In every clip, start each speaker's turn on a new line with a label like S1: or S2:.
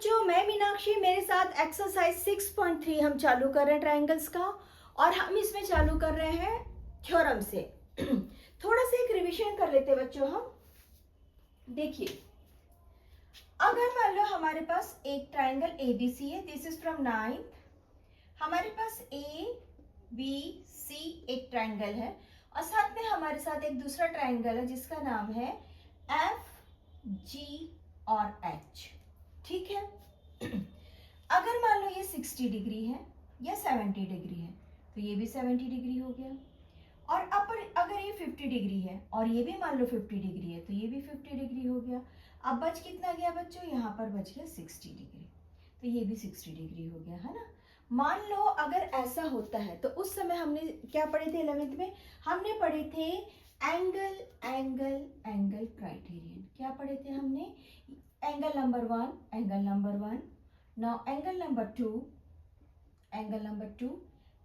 S1: बच्चों, मैं मीनाक्षी, मेरे साथ एक्सरसाइज 6.3 हम चालू कर रहे हैं ट्रायंगल्स का, और हम इसमें चालू कर रहे हैं थ्योरम से। थोड़ा सा एक रिवीजन कर लेते हैं बच्चों हम। देखिए, अगर मान लो हमारे पास एक ट्रायंगल एबीसी है, दिस इज फ्रॉम 9th। हमारे पास ए बी सी एक ट्रायंगल है, और साथ में हमारे साथ एक दूसरा ट्रायंगल है जिसका नाम है एफ जी और एच। ठीक है। अगर मान लो ये 60 डिग्री है या 70 डिग्री है, तो ये भी 70 डिग्री हो गया। और अगर ये 50 डिग्री है और ये भी मान लो 50 डिग्री है, तो ये भी 50 डिग्री हो गया। अब बच कितना गया बच्चों? यहाँ पर बच गया 60 डिग्री, तो ये भी 60 डिग्री हो गया, है ना। मान लो अगर ऐसा होता है, तो उस समय हमने क्या पढ़े थे 11th में? हमने पढ़े थे एंगल एंगल एंगल क्राइटेरियन। क्या पढ़े थे हमने? Angle number 1, angle number 1, now angle number 2, angle number 2,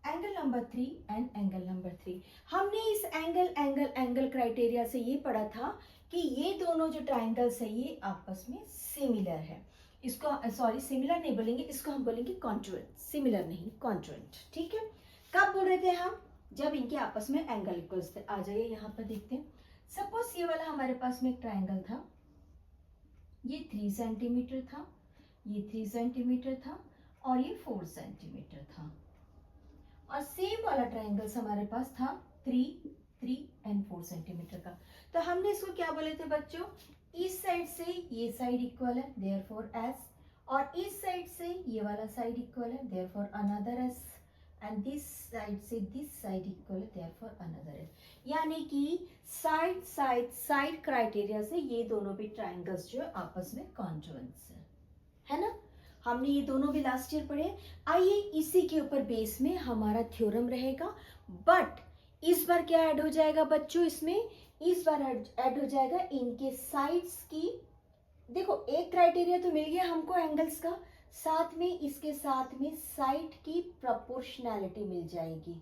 S1: angle number 3 and angle number 3। हमने इस एंगल एंगल एंगल क्राइटेरिया से ये पढ़ा था कि ये दोनों जो ट्राइंगल्स है ये आपस में सिमिलर है। इसको सॉरी सिमिलर नहीं बोलेंगे, इसको हम बोलेंगे कॉन्ट्रुएंट, सिमिलर नहीं कॉन्ट्रुएंट। ठीक है। कब बोल रहे थे हम? जब इनके आपस में एंगल इक्वल्स थे। आ जाइए यहाँ पर देखते हैं। सपोज ये वाला हमारे पास में एक ट्राइंगल था, ये 3 सेंटीमीटर था, ये 3 सेंटीमीटर था, और ये 4 सेंटीमीटर था। और सेम वाला ट्राइंगल्स हमारे पास था 3, 3 एंड 4 सेंटीमीटर का। तो हमने इसको क्या बोले थे बच्चों? इस साइड से ये साइड इक्वल है, देयरफॉर एस, और इस साइड से ये वाला साइड इक्वल है, therefore another S, and this side से दिस साइड इक्वल है, देयरफॉर अनदर एस। यानी कि साइड साइड साइड क्राइटेरिया से ये दोनों भी ट्राइंगल्स जो है आपस में कॉन्ग्रुएंट है ना। हमने ये दोनों भी लास्ट ईयर पढ़े। आइए इसी के ऊपर बेस में हमारा थ्योरम रहेगा, बट इस बार क्या ऐड हो जाएगा बच्चों इसमें? इस बार ऐड हो जाएगा इनके साइड्स की। देखो, एक क्राइटेरिया तो मिल गया हमको एंगल्स का, साथ में इसके साथ में साइड की प्रोपोर्शनैलिटी मिल जाएगी।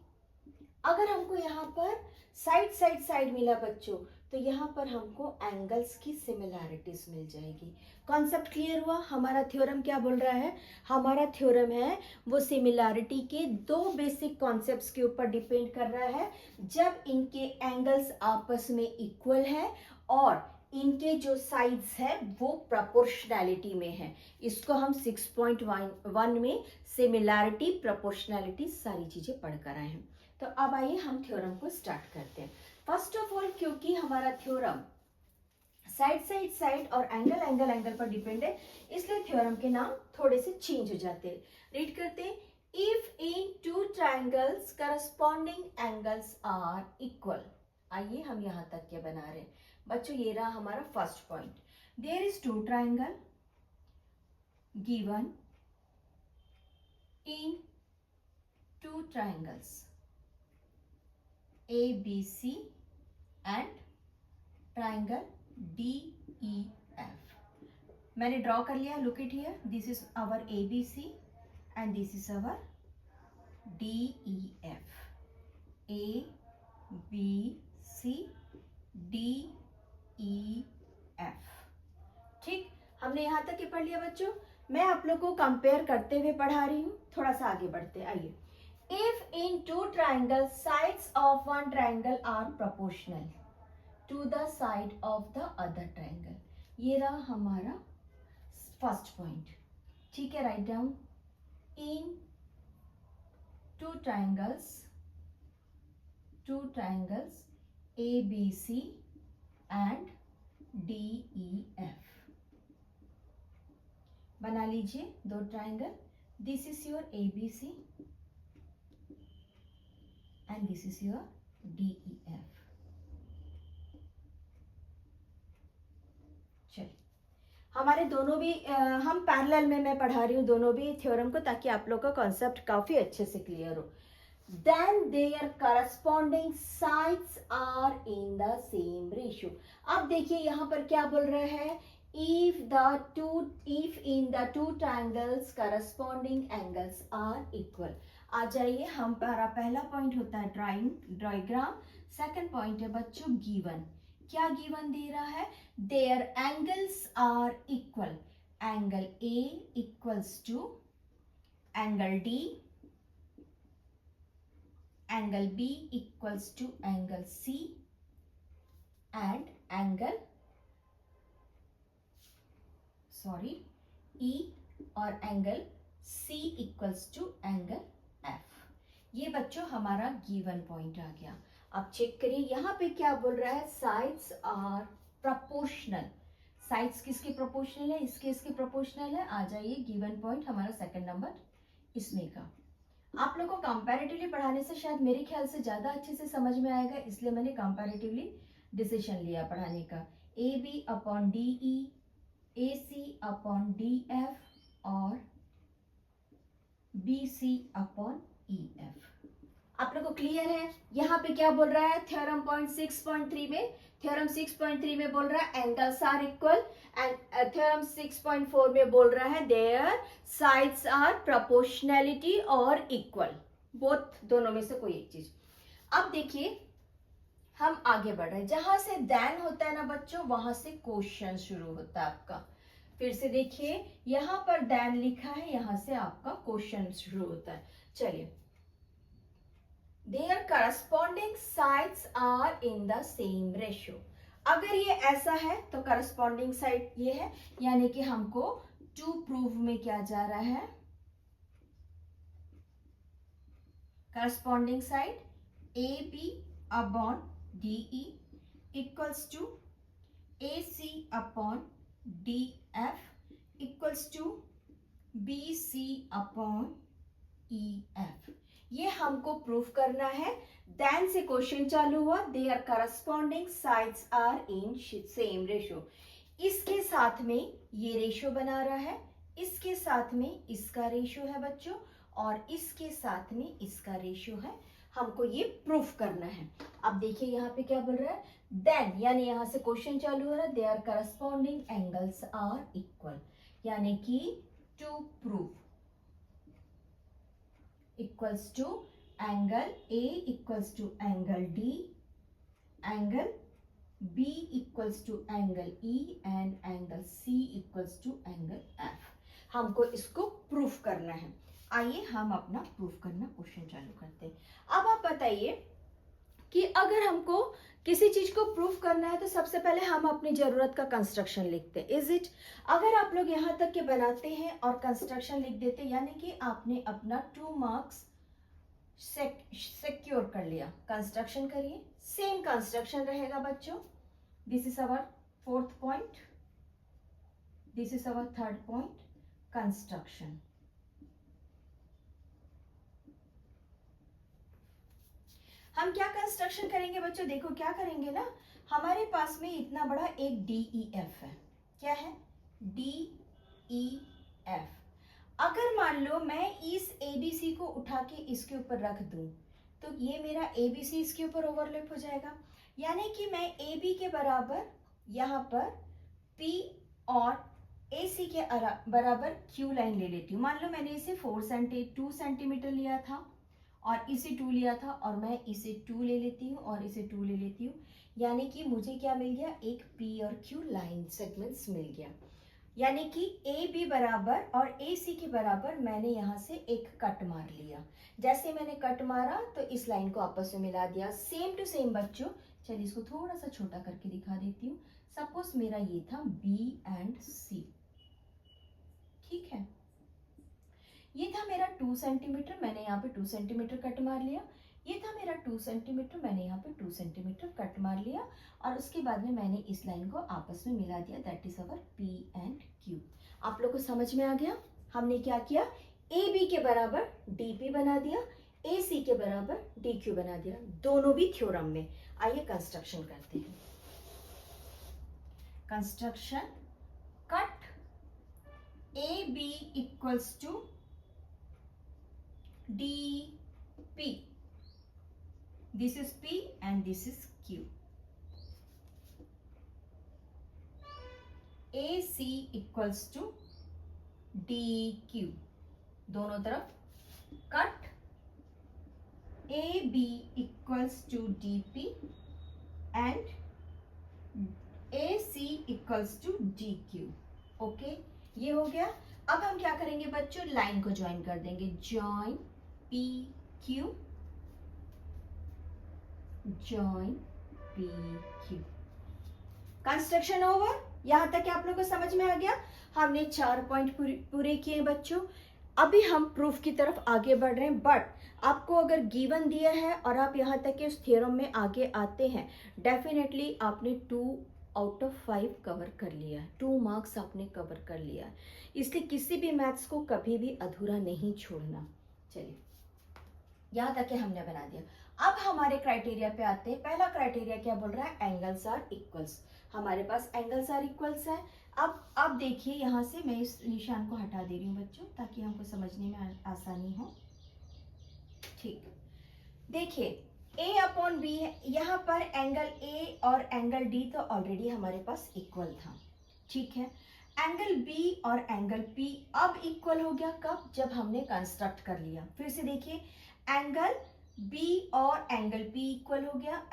S1: अगर हमको यहाँ पर साइड साइड साइड मिला बच्चों, तो यहाँ पर हमको एंगल्स की सिमिलैरिटीज मिल जाएगी। कॉन्सेप्ट क्लियर हुआ? हमारा थ्योरम क्या बोल रहा है? हमारा थ्योरम है वो सिमिलैरिटी के 2 बेसिक कॉन्सेप्ट्स के ऊपर डिपेंड कर रहा है। जब इनके एंगल्स आपस में इक्वल है और इनके जो साइड्स है वो प्रोपोर्शनैलिटी में है। इसको हम 6.1 में सिमिलैरिटी, प्रोपोर्शनैलिटी सारी चीजें पढ़कर आए हैं। तो अब आइए हम थ्योरम को स्टार्ट करते हैं। फर्स्ट ऑफ ऑल, क्योंकि हमारा थ्योरम साइड साइड साइड और एंगल एंगल एंगल पर डिपेंड है, इसलिए थ्योरम के नाम थोड़े से चेंज हो जाते हैं। रीड करते हैं। If in 2 triangles corresponding angles are equal. आइए हम यहां तक क्या बना रहे हैं बच्चों? ये रहा हमारा first point. There is 2 triangle given in 2 triangles ABC and triangle DEF। मैंने ड्रॉ कर लिया, look it here, this is our ABC and this is our DEF। ABC DEF। ठीक, हमने यहां तक ही पढ़ लिया बच्चों। मैं आप लोग को कंपेयर करते हुए पढ़ा रही हूं, थोड़ा सा आगे बढ़ते। आइए। If in 2 triangles sides of one triangle are proportional to the side of the other triangle। ये रहा हमारा फर्स्ट पॉइंट। ठीक है, write down. In 2 triangles ABC and DEF। बना लीजिए 2 triangle. This is your ABC and this is your DEF। चलिए, हमारे दोनों भी हम पैरेलल में मैं पढ़ा रही हूँ दोनों भी थ्योरम को, ताकि आप लोग का कॉन्सेप्ट काफी अच्छे से क्लियर हो। Then their corresponding sides are in the same ratio। अब देखिए यहाँ पर क्या बोल रहे हैं? if in the 2 triangles corresponding angles are equal। आ जाइए, हमारा पहला पॉइंट होता है ड्राइग्राम, सेकंड पॉइंट है बच्चों गिवन। क्या गिवन दे रहा है? Their angles are equal. Angle A equals to angle D, angle B equals to angle C and angle E और angle C equals to angle F। ये बच्चों हमारा गिवन पॉइंट आ गया। अब चेक करिए यहाँ पे क्या बोल रहा है, साइड्स आर प्रोपोर्शनल। साइड्स किसके प्रोपोर्शनल है, इसके प्रोपोर्शनल है। आ जाइए गिवन पॉइंट हमारा सेकंड नंबर इसमें का। आप लोगों को कंपैरेटिवली पढ़ाने से शायद मेरे ख्याल से ज़्यादा अच्छे से समझ में आएगा, इसलिए मैंने कंपैरेटिवली डिसीजन लिया पढ़ाने का। A B upon D E, A C upon D F और B C upon E F. आप लोगों को क्लियर है? यहाँ पे क्या बोल रहा है थ्योरम पॉइंट 6.3 में, थ्योरम 6.3 में बोल रहा है angles are equal, and theorem 6.4 में बोल रहा है देयर साइड्स आर प्रोपोर्शनैलिटी और इक्वल, बोथ दोनों में से कोई एक चीज। अब देखिए हम आगे बढ़ रहे हैं, जहां से देन होता है ना बच्चों, वहां से क्वेश्चन शुरू होता है आपका। फिर से देखिए यहां पर देन लिखा है, यहां से आपका क्वेश्चन शुरू होता है। चलिए, their corresponding sides are in the same ratio। अगर ये ऐसा है तो corresponding side ये है, यानी कि हमको to prove में क्या जा रहा है, corresponding side AB upon DE equals to AC upon DF equals to BC upon EF। ये हमको प्रूफ करना है। देन से क्वेश्चन चालू हुआ, their corresponding sides are in same ratio. इसके साथ में ये रेशियो बना रहा है, इसके साथ में इसका रेशियो है बच्चों, और इसके साथ में इसका रेशियो है। हमको ये प्रूफ करना है। अब देखिए यहाँ पे क्या बोल रहा है, देन यानी यहाँ से क्वेश्चन चालू हो रहा है, their corresponding angles are equal, यानी कि to proof equals to angle A equals to angle D, angle B equals to angle E and angle C equals to angle F। हमको इसको प्रूफ करना है। आइए हम अपना प्रूफ करना क्वेश्चन चालू करते हैं। अब आप बताइए कि अगर हमको किसी चीज को प्रूफ करना है तो सबसे पहले हम अपनी जरूरत का कंस्ट्रक्शन लिखते हैं, इज इट? अगर आप लोग यहाँ तक के बनाते हैं और कंस्ट्रक्शन लिख देते हैं, यानी कि आपने अपना 2 मार्क्स सिक्योर कर लिया। कंस्ट्रक्शन करिए, सेम कंस्ट्रक्शन रहेगा बच्चों। This is our 4th point, this is our 3rd point, construction. हम क्या कंस्ट्रक्शन करेंगे बच्चों, देखो क्या करेंगे ना, हमारे पास में इतना बड़ा एक DEF है। क्या है? DEF। अगर मान लो मैं इस ABC को उठा के इसके ऊपर रख दूं, तो ये मेरा ABC इसके ऊपर ओवरलैप हो जाएगा, यानी कि मैं AB के बराबर यहाँ पर P और AC के बराबर Q लाइन ले लेती हूँ। मान लो मैंने इसे 2 सेंटीमीटर लिया था और इसे 2 लिया था, और मैं इसे 2 ले लेती हूँ और इसे 2 ले लेती हूँ, यानी कि मुझे क्या मिल गया, एक P और Q लाइन सेगमेंट्स मिल गया। यानी कि AB बराबर और AC के बराबर मैंने यहाँ से एक कट मार लिया। जैसे मैंने कट मारा तो इस लाइन को आपस में मिला दिया। सेम टू सेम बच्चों, चलिए इसको थोड़ा सा छोटा करके दिखा देती हूँ। सपोज मेरा ये था B एंड C, ठीक है। ये था मेरा 2 सेंटीमीटर, मैंने यहाँ पे 2 सेंटीमीटर कट मार लिया। ये था मेरा 2 सेंटीमीटर, मैंने यहाँ पे 2 सेंटीमीटर कट मार लिया, और उसके बाद में मैंने इस लाइन को आपस में मिला दिया। That is our P and Q। आप लोग को समझ में आ गया? हमने क्या किया, AB के बराबर DP बना दिया, AC के बराबर DQ बना दिया, दोनों भी थ्योरम में। आइए कंस्ट्रक्शन करते हैं। Construction, cut AB equals to DP, this is P and this is Q। AC equals to DQ, दोनों तरफ cut. AB equals to DP and AC equals to DQ। Okay, ये हो गया। अब हम क्या करेंगे बच्चों, लाइन को ज्वाइन कर देंगे, join P Q, join P Q. Construction over. यहां तक आप लोगों को समझ में आ गया। हमने 4 पॉइंट पूरे किए बच्चों। अभी हम प्रूफ की तरफ आगे बढ़ रहे हैं, बट आपको अगर गिवन दिया है और आप यहाँ तक के उस थ्योरम में आगे आते हैं, डेफिनेटली आपने 2 आउट ऑफ 5 कवर कर लिया है, 2 मार्क्स आपने कवर कर लिया है। इसलिए किसी भी मैथ्स को कभी भी अधूरा नहीं छोड़ना। चलिए, यहाँ तक के हमने बना दिया। अब हमारे क्राइटेरिया पे आते हैं। पहला क्राइटेरिया क्या बोल रहा है, एंगल्स आर इक्वल्स। हमारे पास एंगल्स आर इक्वल्स है। अब देखिए, यहाँ से मैं इस निशान को हटा दे रही हूँ बच्चों, ताकि हमको समझने में आसानी हो। ठीक, देखिए a अपॉन बी है, यहाँ पर एंगल a और एंगल d तो ऑलरेडी हमारे पास इक्वल था, ठीक है। एंगल b और एंगल p अब इक्वल हो गया, कब, जब हमने कंस्ट्रक्ट कर लिया। फिर से देखिए, एंगल b और एंगल p इक्वल हो गया,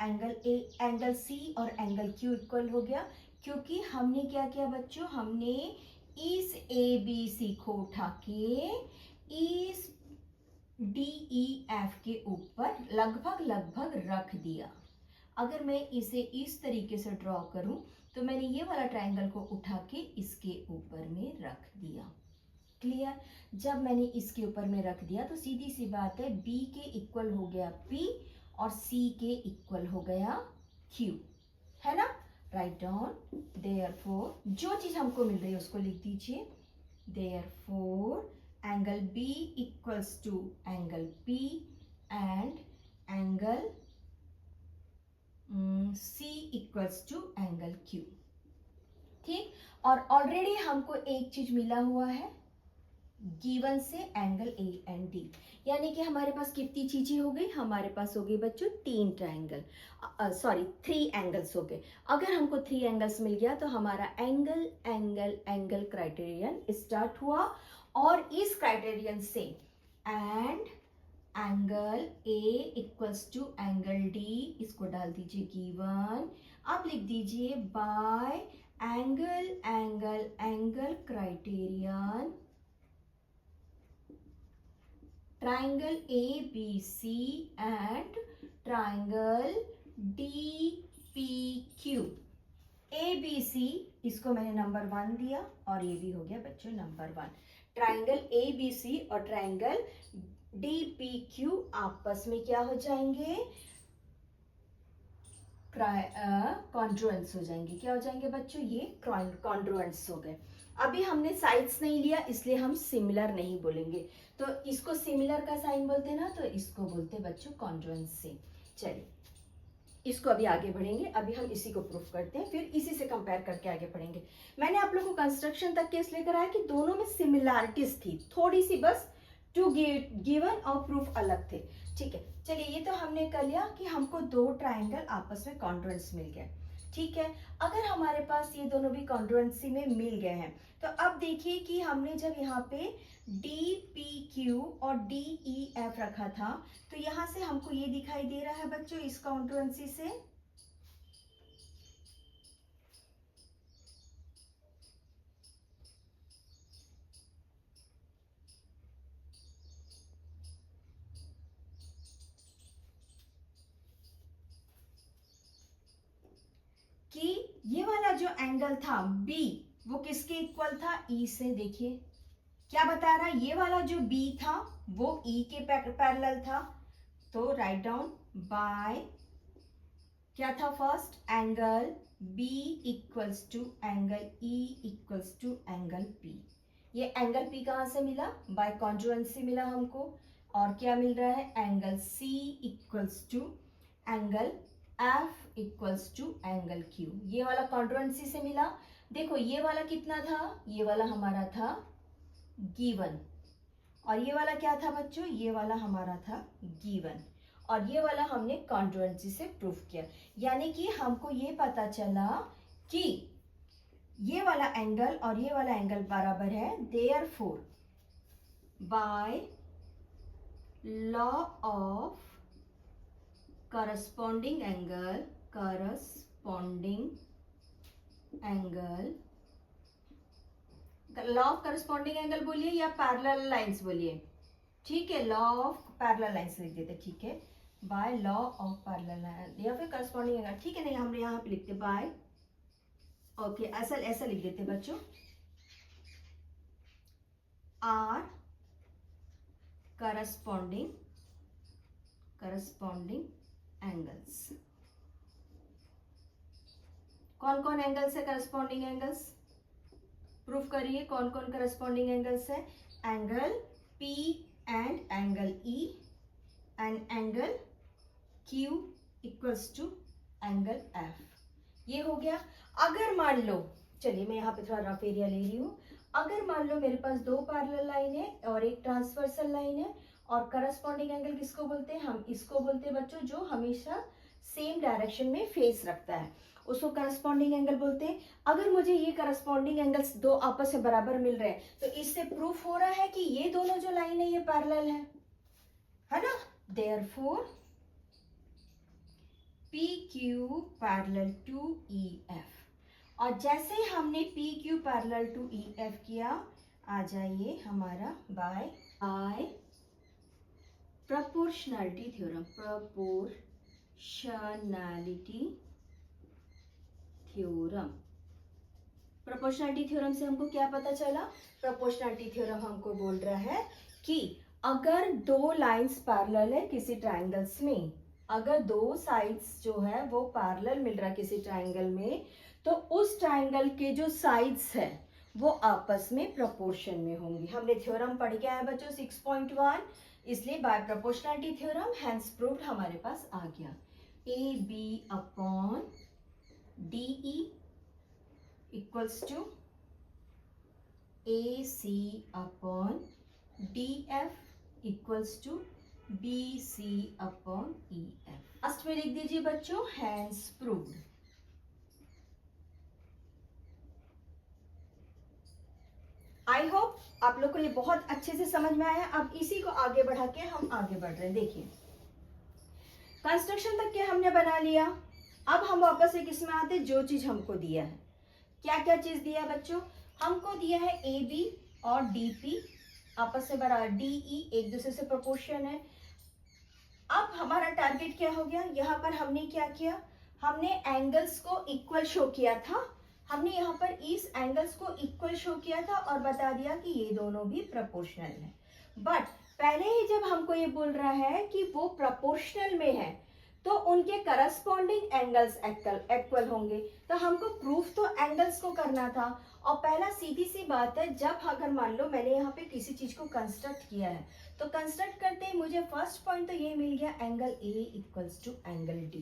S1: एंगल c और एंगल q इक्वल हो गया, क्योंकि हमने क्या किया बच्चों, हमने इस ABC को उठा के इस DEF के ऊपर लगभग रख दिया। अगर मैं इसे इस तरीके से ड्रॉ करूं तो मैंने ये वाला ट्रायंगल को उठा के इसके ऊपर में रख दिया। क्लियर। जब मैंने इसके ऊपर में रख दिया तो सीधी सी बात है, B के इक्वल हो गया P और C के इक्वल हो गया Q, है ना। राइट डाउन, देयरफॉर जो चीज हमको मिल रही है उसको लिख दीजिए। Therefore angle B equals to angle P and angle C equals to angle Q। ठीक, और ऑलरेडी हमको एक चीज मिला हुआ है गिवन से, एंगल A एंड D, यानी कि हमारे पास कितनी चीजें हो गई, हमारे पास हो गई बच्चों 3 ट्रायंगल, 3 एंगल्स हो गए। अगर हमको 3 एंगल्स मिल गया तो हमारा एंगल क्राइटेरियन स्टार्ट हुआ, और इस क्राइटेरियन से and angle A equals to angle D, इसको डाल दीजिए गिवन। अब लिख दीजिए by angle criterion triangle ABC and triangle DPQ। ABC इसको मैंने नंबर 1 दिया और ये भी हो गया बच्चों नंबर 1। ट्राइंगल ABC और ट्राइंगल DPQ आपस में क्या हो जाएंगे, कॉन्ड्रुएंस हो जाएंगे। क्या हो जाएंगे बच्चों, ये कॉन्ड्रुएंस हो गए। अभी हमने साइड्स नहीं लिया, इसलिए हम सिमिलर नहीं बोलेंगे, तो इसको सिमिलर का साइन बोलते हैं ना, तो इसको बोलते हैं बच्चों कॉन्ड्रुएंस से। चलिए, इसको अभी आगे बढ़ेंगे। अभी हम इसी को प्रूफ करते हैं, फिर इसी से कंपेयर करके आगे बढ़ेंगे। मैंने आप लोगों को कंस्ट्रक्शन तक केस लेकर आया कि दोनों में सिमिलैरिटीज थी, थोड़ी सी बस, टू गिवन और प्रूफ अलग थे। ठीक है, चलिए ये तो हमने कर लिया कि हमको 2 ट्रायंगल आपस में कॉन्ग्रुएंस मिल गए। ठीक है, अगर हमारे पास ये दोनों भी कॉन्ग्रुएंसी में मिल गए हैं, तो अब देखिए कि हमने जब यहाँ पे DPQ और DEF रखा था, तो यहाँ से हमको ये दिखाई दे रहा है बच्चों इस कॉन्ग्रुएंसी से, कि ये वाला जो एंगल था B वो किसके इक्वल था, E से। देखिए क्या बता रहा है, ये वाला जो B था वो E के पैरेलल था, तो राइट डाउन बाय क्या था, first angle B equals to angle E equals to angle P। ये एंगल P कहां से मिला, बाय कॉन्जुएंसी मिला हमको, और क्या मिल रहा है, angle C equals to angle F equals to angle Q। ये वाला कॉन्जुएंसी से मिला। देखो ये वाला कितना था, ये वाला हमारा था गिवन, और ये वाला क्या था बच्चों, ये वाला हमारा था गिवन, और ये वाला हमने कॉन्जुएंसी से प्रूफ किया। यानी कि हमको ये पता चला कि ये वाला एंगल और ये वाला एंगल बराबर है, therefore by law of corresponding angle law of corresponding angle बोलिए या पैरेलल लाइंस बोलिए, ठीक है, लॉ ऑफ पैरेलल लाइंस लिख देते, ठीक है, by law of parallel line या फिर करस्पॉन्डिंग एंगल, ठीक है, नहीं हम यहाँ पे लिखते बाय, ओके, ऐसा ऐसा लिख देते बच्चों, आर करस्पॉन्डिंग एंगल्स। कौन कौन एंगल्स है करस्पॉन्डिंग एंगल्स, प्रूफ करिए कौन कौन करस्पॉन्डिंग एंगल्स है, angle P and angle E and angle Q equals to angle F, ये हो गया। अगर मान लो, चलिए मैं यहाँ पे थोड़ा रफ एरिया ले रही हूँ, अगर मान लो मेरे पास दो पैरेलल लाइन है और एक ट्रांसवर्सल लाइन है, और करस्पॉन्डिंग एंगल किसको बोलते हैं, हम इसको बोलते हैं बच्चों जो हमेशा सेम डायरेक्शन में फेस रखता है, उसको करस्पॉन्डिंग एंगल बोलते हैं। अगर मुझे ये करस्पॉन्डिंग एंगल्स दो आपस में बराबर मिल रहे हैं तो इससे प्रूफ हो रहा है कि ये दोनों जो लाइन है ये पैरेलल है ना, therefore PQ parallel to EF, और जैसे ही हमने PQ पैरेलल टू EF किया, आ जाइए हमारा by proportionality theorem, proportionality theorem से हमको क्या पता चला, प्रोपोर्शनैलिटी थ्योरम हमको बोल रहा है कि अगर दो लाइंस पैरेलल है किसी ट्रायंगल्स में, अगर दो साइड्स जो है वो पैरेलल मिल रहा है किसी ट्रायंगल में, तो उस ट्रायंगल के जो साइड्स है वो आपस में प्रोपोर्शन में होंगी। हमने थ्योरम पढ़ के आए बच्चों 6.1, इसलिए by proportionality theorem hence proved हमारे पास आ गया, AB upon DE equals to AC upon DF equals to BC upon EF। Last में लिख दीजिए बच्चों हैंस प्रूव्ड। आई होप आप लोग को ये बहुत अच्छे से समझ में आया। अब इसी को आगे बढ़ा के हम आगे बढ़ रहे हैं। देखिए कंस्ट्रक्शन तक के हमने बना लिया, अब हम वापस से किस में आते, जो चीज हमको दिया है, क्या क्या चीज दिया है बच्चों, हमको दिया है AB और DP आपस से बराबर, DE एक दूसरे से प्रोपोर्शन है। अब हमारा टारगेट क्या हो गया, यहाँ पर हमने क्या किया, हमने एंगल्स को इक्वल शो किया था, हमने यहाँ पर इस एंगल्स को इक्वल शो किया था और बता दिया कि ये दोनों भी प्रोपोर्शनल है। बट पहले ही जब हमको ये बोल रहा है कि वो प्रोपोर्शनल में है तो उनके करस्पॉन्डिंग एंगल्स इक्वल होंगे, तो हमको प्रूफ तो एंगल्स को करना था। और पहला सीधी सी बात है, जब अगर मान लो मैंने यहाँ पे किसी चीज को कंस्ट्रक्ट किया है तो कंस्ट्रक्ट करते ही मुझे फर्स्ट पॉइंट तो ये मिल गया angle A equals to angle D,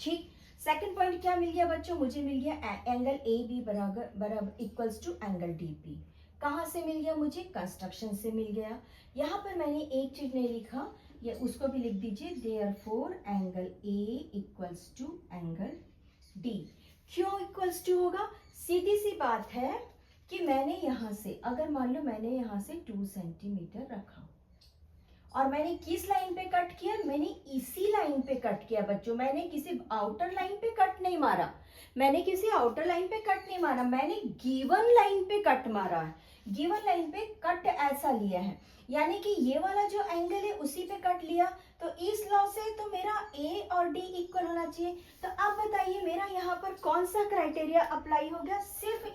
S1: ठीक। सेकंड पॉइंट क्या मिल गया बच्चों, मुझे मिल गया एंगल AB बराबर इक्वल्स टू एंगल DP। कहाँ से मिल गया, मुझे कंस्ट्रक्शन से मिल गया। यहाँ पर मैंने एक चीज नहीं लिखा, ये उसको भी लिख दीजिए, therefore angle A equals to angle D। क्यों इक्वल्स टू होगा, सीधी सी बात है कि मैंने यहाँ से, अगर मान लो मैंने यहाँ से 2 सेंटीमीटर रखा और मैंने किस लाइन पे कट किया, मैंने इसी लाइन पे कट किया बच्चों, मैंने किसी आउटर लाइन पे कट नहीं मारा, मैंने किसी आउटर लाइन पे कट नहीं मारा, मैंने गिवन लाइन पे कट मारा है। गिवन लाइन पे कट ऐसा लिया है, यानी कि ये वाला जो एंगल है उसी पे कट लिया, तो इस लॉ से तो मेरा A और D इक्वल होना चाहिए। तो अब बताइए मेरा यहाँ पर कौन सा क्राइटेरिया अप्लाई हो गया, सिर्फ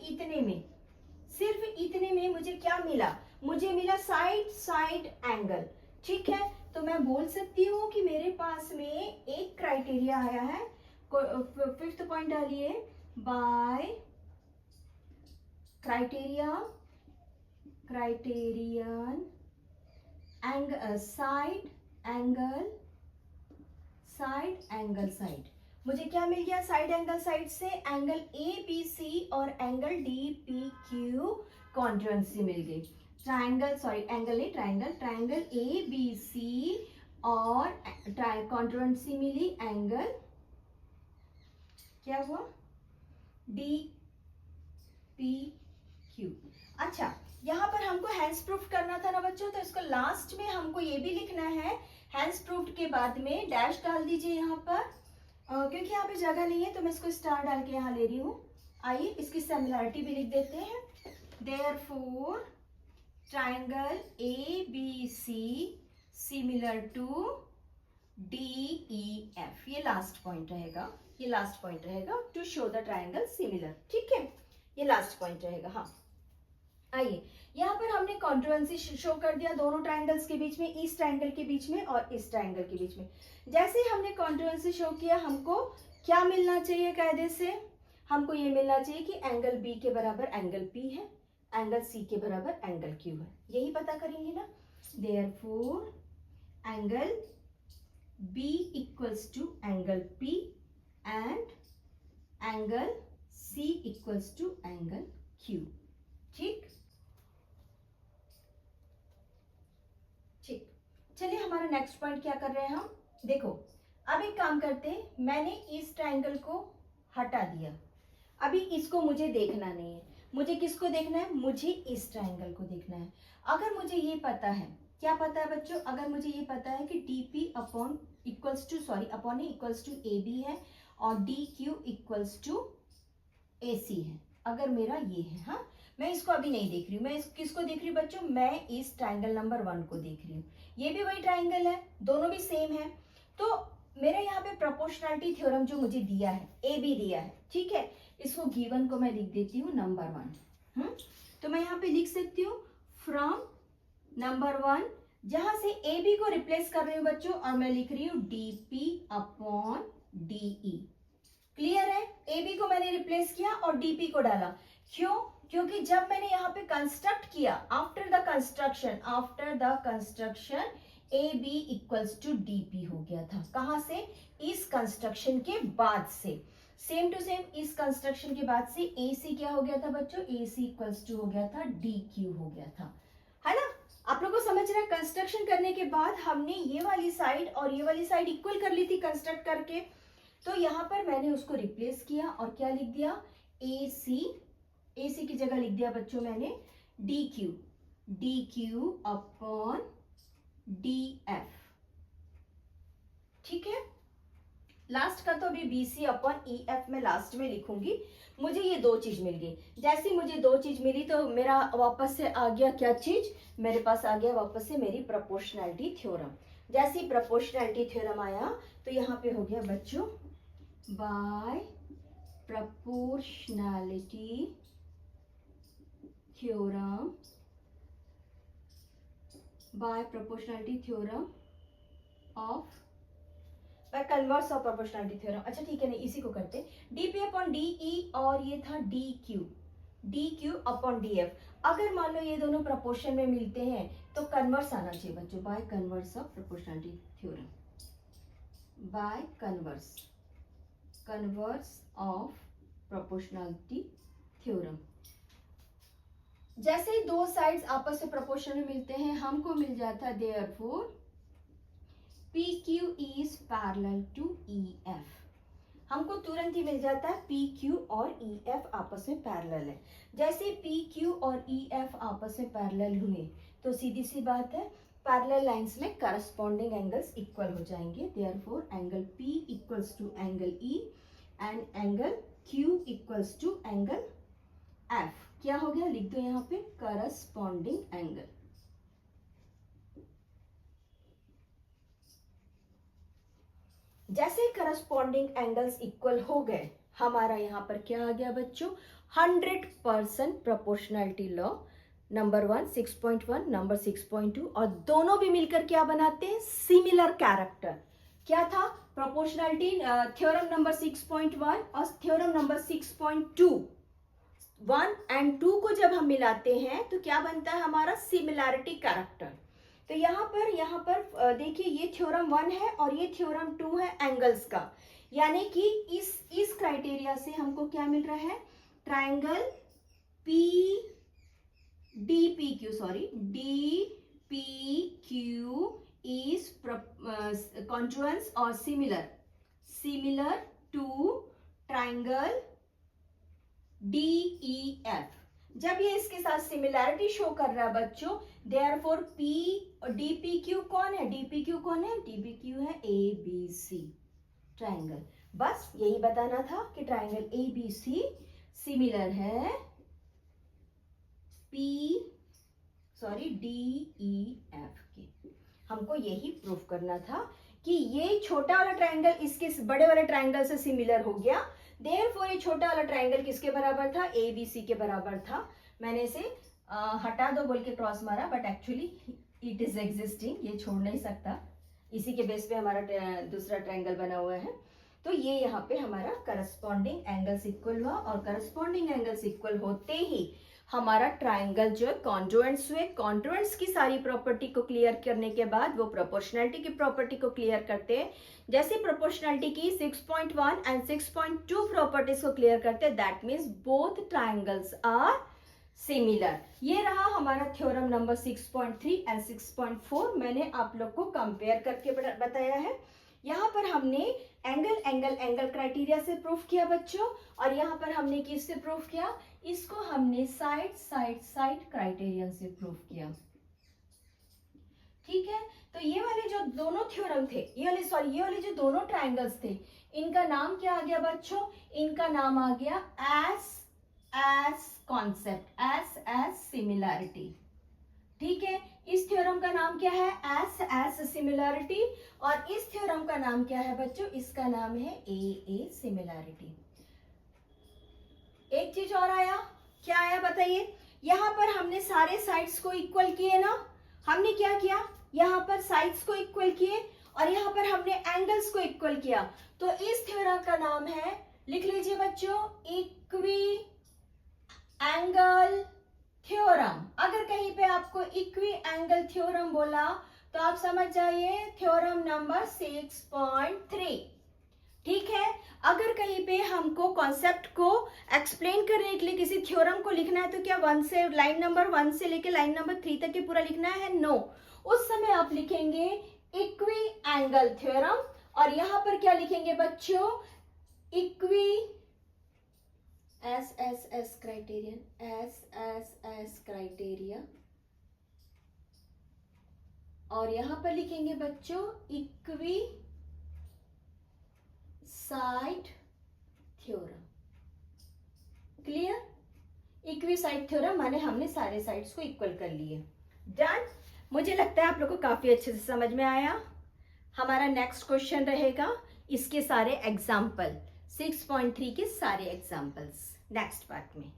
S1: इतने में मुझे क्या मिला, मुझे मिला साइड एंगल, ठीक है। तो मैं बोल सकती हूँ कि मेरे पास में एक क्राइटेरिया आया है, फिफ्थ पॉइंट डालिए, by criterion side angle side, मुझे क्या मिल गया, साइड एंगल साइड से एंगल ABC और एंगल DPQ कॉन्ग्रुएंसी मिल गई। ट्रायंगल ABC और कॉन्ग्रुएंसी मिली एंगल क्या हुआ, DPQ। अच्छा, यहाँ पर हमको हैंस प्रूफ करना था ना बच्चों, तो इसको लास्ट में हमको ये भी लिखना है, हैंस प्रूफ के बाद में डैश डाल दीजिए यहाँ पर, क्योंकि यहाँ पे जगह नहीं है तो मैं इसको स्टार डाल के यहाँ ले रही हूँ। आइए इसकी सिमिलरिटी भी लिख देते हैं, Therefore, triangle ABC similar to DEF. ये लास्ट पॉइंट रहेगा, ये लास्ट पॉइंट रहेगा to show the triangle similar. ठीक है, ये लास्ट पॉइंट रहेगा. हाँ, आइए यहाँ पर हमने कॉन्ट्रोवर्सी शो कर दिया दोनों ट्राइंगल्स के बीच में, इस ट्राइंगल के बीच में और इस ट्राइंगल के बीच में. जैसे हमने कॉन्ट्रोवर्सी शो किया, हमको क्या मिलना चाहिए कायदे से? हमको ये मिलना चाहिए कि एंगल बी के बराबर एंगल पी है, एंगल सी के बराबर एंगल क्यू है. यही पता करेंगे ना. Therefore angle B equals to angle P and angle C equals to angle Q. ठीक, ठीक. चलिए हमारा नेक्स्ट पॉइंट क्या कर रहे हैं हम. देखो, अब एक काम करते हैं, मैंने इस ट्राइंगल को हटा दिया. अभी इसको मुझे देखना नहीं है. मुझे किसको देखना है? मुझे इस ट्राइंगल को देखना है. अगर मुझे ये पता है, क्या पता है बच्चों? अगर मुझे ये पता है कि DP upon equals to upon A equals to AB है और DQ इक्वल्स टू AC है. अगर मेरा ये है, हाँ, मैं इसको अभी नहीं देख रही हूँ. मैं किसको देख रही हूँ बच्चों? मैं इस ट्राइंगल नंबर 1 को देख रही हूँ. ये भी वही ट्राइंगल है, दोनों भी सेम है. तो मेरे यहाँ पे प्रोपोर्शनलिटी थ्योरम जो मुझे दिया है, AB दिया है. ठीक है, इसको गिवन को मैं लिख देती हूँ नंबर 1. तो मैं यहाँ पे लिख सकती हूँ फ्रॉम नंबर 1, जहां से AB को रिप्लेस कर रही हूँ बच्चों, और मैं लिख रही हूँ DP अपॉन DE. क्लियर है? AB को मैंने रिप्लेस किया और DP को डाला. क्यों? क्योंकि जब मैंने यहाँ पे कंस्ट्रक्ट किया, after the construction AB equals to DP हो गया था. कहां से? इस कंस्ट्रक्शन के बाद से. सेम टू सेम इस कंस्ट्रक्शन के बाद से AC क्या हो गया था बच्चों? AC इक्वल्स टू हो गया था DQ हो गया था, है ना. आप लोगों को समझ रहा है? कंस्ट्रक्शन करने के बाद हमने ये वाली साइड और ये वाली साइड इक्वल कर ली थी कंस्ट्रक्ट करके. तो यहाँ पर मैंने उसको रिप्लेस किया और क्या लिख दिया? AC की जगह लिख दिया बच्चों मैंने DQ अपॉन DF. ठीक है, लास्ट का तो अभी BC अपॉन EF में लास्ट में लिखूंगी. मुझे ये दो चीज मिल गई. जैसी मुझे दो चीज मिली तो मेरा वापस से आ गया क्या चीज? मेरे पास आ गया वापस से मेरी प्रोपोर्शनैलिटी थ्योरम. जैसी प्रोपोर्शनैलिटी थ्योरम आया तो यहाँ पे हो गया बच्चों by proportionality theorem, by proportionality theorem of by converse of proportionality theorem. अच्छा ठीक है, नहीं इसी को करते. DP अपॉन DE और ये था DQ अपॉन DF. अगर मान लो ये दोनों प्रोपोर्शन में मिलते हैं तो कन्वर्स आना चाहिए बच्चों, bye converse of proportionality theorem, bye converse of proportionality theorem. जैसे ही दो साइड्स आपस में प्रोपोर्शन में मिलते हैं, हमको मिल जाता है therefore PQ is parallel to EF. हमको तुरंत ही मिल जाता है PQ और EF आपस में पैरेलल है. जैसे PQ और EF आपस में पैरेलल हुए तो सीधी सी बात है, पैरेलल लाइंस में करस्पॉन्डिंग एंगल्स इक्वल हो जाएंगे. Therefore angle P equals to angle E and angle Q equals to angle F. क्या हो गया? लिख दो यहाँ पे करस्पॉन्डिंग एंगल. जैसे करस्पॉन्डिंग एंगल्स इक्वल हो गए, हमारा यहाँ पर क्या आ गया बच्चों? 100% प्रोपोर्शनैलिटी लॉ. नंबर 1 6.1, नंबर 6.2, और दोनों भी मिलकर क्या बनाते हैं? Similar character. क्या था? प्रोपोर्शनैलिटी थ्योरम नंबर 6.1 और थ्योरम नंबर 6.2. 1 and 2 को जब हम मिलाते हैं तो क्या बनता है हमारा? Similarity character. तो यहाँ पर देखिए, ये थ्योरम 1 है और ये थ्योरम 2 है एंगल्स का. यानी कि इस क्राइटेरिया से हमको क्या मिल रहा है? Triangle DPQ is congruence or similar to triangle DEF. जब ये इसके साथ सिमिलैरिटी शो कर रहा है बच्चों, देयरफॉर P और DPQ कौन है? DPQ है ABC ट्राइंगल. बस यही बताना था कि ट्राइंगल ABC सिमिलर है DEF की। हमको यही प्रूफ करना था कि ये छोटा वाला ट्रायंगल इसके बड़े वाले ट्रायंगल से सिमिलर हो गया, देयरफॉर ये छोटा वाला ट्रायंगल किसके बराबर था, ABC के बराबर था। मैंने इसे हटा दो बोल के क्रॉस मारा, but actually it is existing, ये छोड़ नहीं सकता, इसी के बेस पे हमारा दूसरा ट्रायंगल बना हुआ है। तो ये यहाँ पे हमारा करस्पॉन्डिंग एंगल्स इक्वल हुआ, और करस्पॉन्डिंग एंगल्स इक्वल होते ही हमारा ट्रायंगल जो है कॉन्ग्रुएंट्स हुए। कॉन्ग्रुएंट्स की सारी प्रॉपर्टी को क्लियर करने के बाद वो प्रोपोर्शनैलिटी की प्रॉपर्टी को क्लियर करते हैं। जैसे प्रोपोर्शनैलिटी की 6.1 एंड 6.2 प्रॉपर्टीज को क्लियर करते हैं, that means both triangles are similar. ये रहा हमारा थ्योरम नंबर 6.3 एंड 6.4। मैंने आप लोग को कंपेयर करके बताया है। यहाँ पर हमने एंगल एंगल एंगल क्राइटेरिया से प्रूफ किया बच्चों, और यहाँ पर हमने किससे प्रूफ किया, इसको हमने साइड साइड साइड क्राइटेरियन से प्रूफ किया। ठीक है, तो ये वाले जो दोनों थ्योरम थे, ये वाले जो दोनों ट्रायंगल्स थे, इनका नाम क्या आ गया बच्चों, इनका नाम आ गया एस कॉन्सेप्ट, एस सिमिलैरिटी। ठीक है, इस थ्योरम का नाम क्या है, एस सिमिलैरिटी, और इस थ्योरम का नाम क्या है बच्चों, इसका नाम है ए सिमिलैरिटी। एक चीज और आया, क्या आया बताइए, यहां पर हमने सारे साइड्स को इक्वल किए ना, हमने क्या किया, यहां पर साइड्स को इक्वल किए और यहां पर हमने एंगल्स को इक्वल किया। तो इस थ्योरम का नाम है, लिख लीजिए बच्चों, इक्वी एंगल थ्योरम। अगर कहीं पे आपको इक्वी एंगल थ्योरम बोला तो आप समझ जाइए थ्योरम नंबर 6.3। ठीक है, अगर कहीं पे हमको कॉन्सेप्ट को एक्सप्लेन करने के लिए किसी थ्योरम को लिखना है तो क्या लाइन नंबर 1 से लेके लाइन नंबर 3 तक के पूरा लिखना है, नो। उस समय आप लिखेंगे इक्वी एंगल थ्योरम, और यहां पर क्या लिखेंगे बच्चों, equi S criterion, S criteria, और यहां पर लिखेंगे बच्चों equi side theorem. Clear, equi side theorem माने हमने सारे साइड्स को इक्वल कर लिए। डन, मुझे लगता है आप लोगों को काफी अच्छे से समझ में आया। हमारा नेक्स्ट क्वेश्चन रहेगा इसके सारे एग्जाम्पल, 6.3 के सारे एग्जाम्पल्स नेक्स्ट पार्ट में।